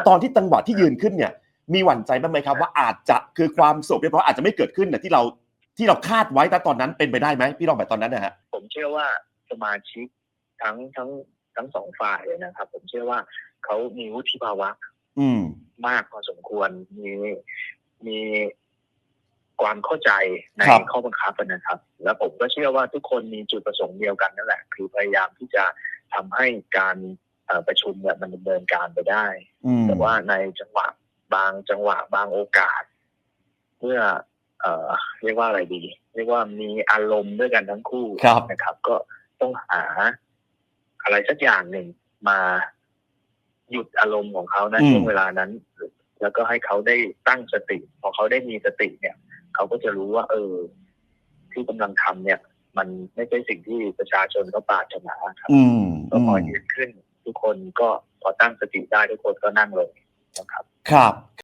ตอนที่จังหวะที่ยืนขึ้นเนี่ยมีหวั่นใจบ้างไหมครับว่าอาจจะคือความสงบเรียบร้อยอาจจะไม่เกิดขึ้นที่เราคาดไว้แต่ตอนนั้นเป็นไปได้ไหมพี่รองแบบตอนนั้นนะฮะผมเชื่อว่าสมาชิกทั้งสองฝ่ายเลยนะครับผมเชื่อว่าเขามีวุฒิภาวะมากพอสมควรมีความเข้าใจในข้อบังคับนะครับแล้วผมก็เชื่อว่าทุกคนมีจุดประสงค์เดียวกันนั่นแหละคือพยายามที่จะทำให้การประชุมเนี่ยมันดำเนินการไปได้แต่ว่าในบางจังหวะบางโอกาสเมื่อเรียกว่าอะไรดีเรียกว่ามีอารมณ์ด้วยกันทั้งคู่นะครับก็ต้องหาอะไรสักอย่างหนึ่งมาหยุดอารมณ์ของเขาในช่วงเวลานั้นแล้วก็ให้เขาได้ตั้งสติพอเขาได้มีสติเนี่ยเขาก็จะรู้ว่าที่กำลังทำเนี่ยมันไม่ใช่สิ่งที่ประชาชนเขาปรารถนาครับก็พอยืนขึ้นทุกคนก็พอตั้งสติได้ทุกคนก็นั่งลงนะครับครับ